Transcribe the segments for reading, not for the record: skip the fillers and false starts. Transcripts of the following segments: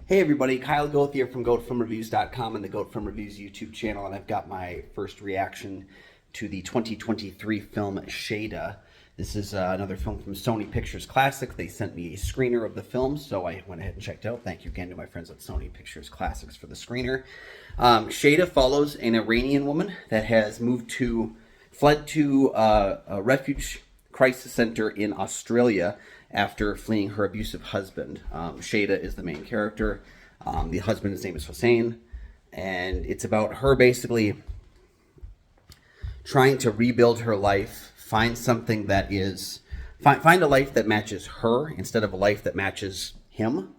Hey everybody, Kyle Goth here from GoatFilmReviews.com and the Goat Film Reviews YouTube channel, and I've got my first reaction to the 2023 film Shayda. This is another film from Sony Pictures Classics. They sent me a screener of the film, so I went ahead and checked it out. Thank you again to my friends at Sony Pictures Classics for the screener. Shayda follows an Iranian woman that has fled to a refuge crisis center in Australia after fleeing her abusive husband. Shayda is the main character. The husband's name is Hossein, and it's about her basically trying to rebuild her life, find something that is, find a life that matches her instead of a life that matches him.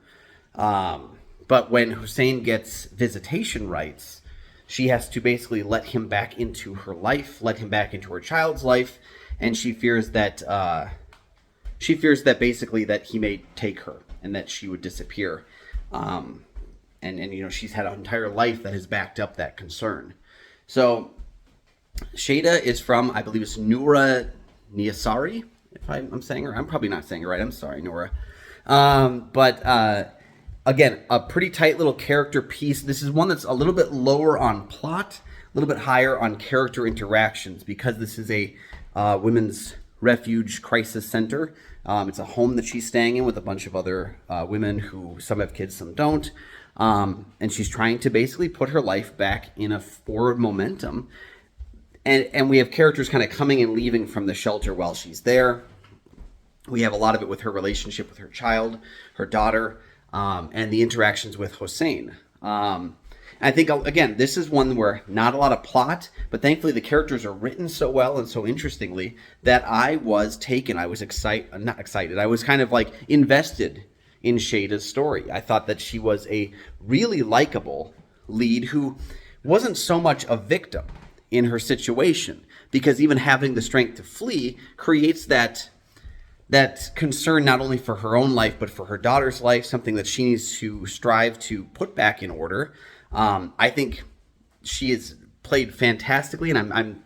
But when Hossein gets visitation rights, she has to basically let him back into her life, let him back into her child's life, and she fears that basically that he may take her and that she would disappear. And you know, she's had an entire life that has backed up that concern. So Shayda is from, I believe it's Noura Niasari, if I'm saying her. I'm probably not saying it right. I'm sorry, Noura. Again, a pretty tight little character piece. This is one that's a little bit lower on plot, a little bit higher on character interactions, because this is a women's refuge crisis center. It's a home that she's staying in with a bunch of other women who, some have kids, some don't. And she's trying to basically put her life back in a forward momentum. And we have characters kind of coming and leaving from the shelter while she's there. We have a lot of it with her relationship with her child, her daughter, and the interactions with Hossein. I think, again, this is one where not a lot of plot, but thankfully the characters are written so well and so interestingly that I was taken. I was not excited. I was kind of like invested in Shayda's story. I thought that she was a really likable lead who wasn't so much a victim in her situation, because even having the strength to flee creates that concern not only for her own life, but for her daughter's life, something that she needs to strive to put back in order. I think she is played fantastically, and I'm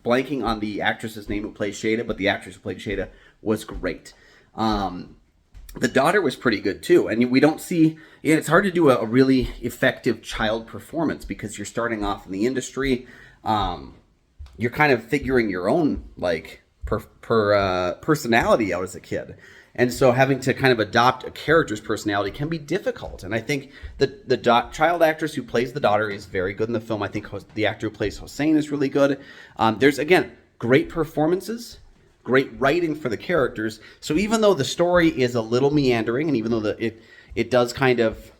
blanking on the actress's name who plays Shayda, but the actress who played Shayda was great. The daughter was pretty good too, and we don't see, it's hard to do a really effective child performance because you're starting off in the industry. You're kind of figuring your own like personality out as a kid. And so having to kind of adopt a character's personality can be difficult. And I think the child actress who plays the daughter is very good in the film. I think the actor who plays Hossein is really good. There's, again, great performances, great writing for the characters. So even though the story is a little meandering, and even though it does kind of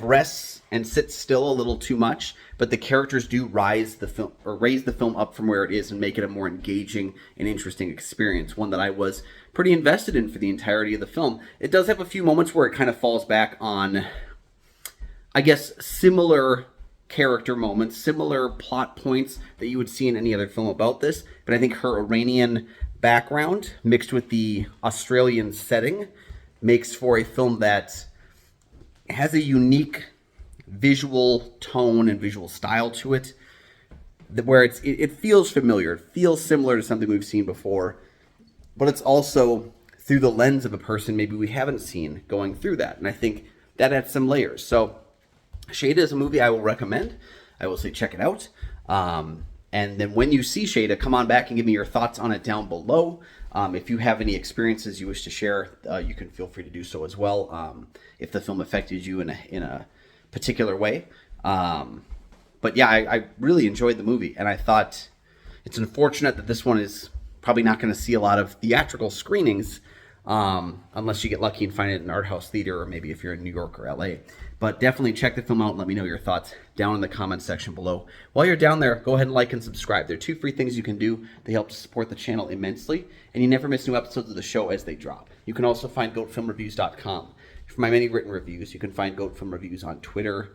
rests and sits still a little too much, but the characters do raise the film up from where it is and make it a more engaging and interesting experience, one that I was pretty invested in for the entirety of the film. It does have a few moments where it kind of falls back on, I guess, similar character moments, similar plot points that you would see in any other film about this, but I think her Iranian background mixed with the Australian setting makes for a film that has a unique visual tone and visual style to it, where it feels familiar, it feels similar to something we've seen before, but it's also through the lens of a person maybe we haven't seen going through that, and I think that adds some layers. So Shayda is a movie I will recommend. I will say check it out. And then when you see Shayda, come on back and give me your thoughts on it down below. If you have any experiences you wish to share, you can feel free to do so as well, if the film affected you in a particular way. But yeah, I really enjoyed the movie, and I thought it's unfortunate that this one is probably not going to see a lot of theatrical screenings, unless you get lucky and find it in an art house theater, or maybe if you're in New York or LA. But definitely check the film out and let me know your thoughts down in the comments section below. While you're down there, go ahead and like and subscribe. There are 2 free things you can do. They help to support the channel immensely, and you never miss new episodes of the show as they drop. You can also find GoatFilmReviews.com. For my many written reviews, you can find Goat Film Reviews on Twitter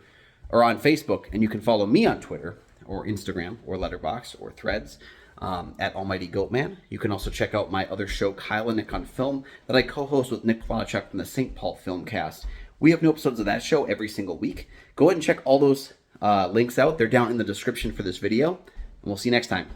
or on Facebook, and you can follow me on Twitter or Instagram or Letterboxd or Threads at Almighty Goatman. You can also check out my other show, Kyle and Nick on Film, that I co-host with Nick Plachuk from the St. Paul Filmcast. We have new episodes of that show every single week. Go ahead and check all those links out. They're down in the description for this video, and we'll see you next time.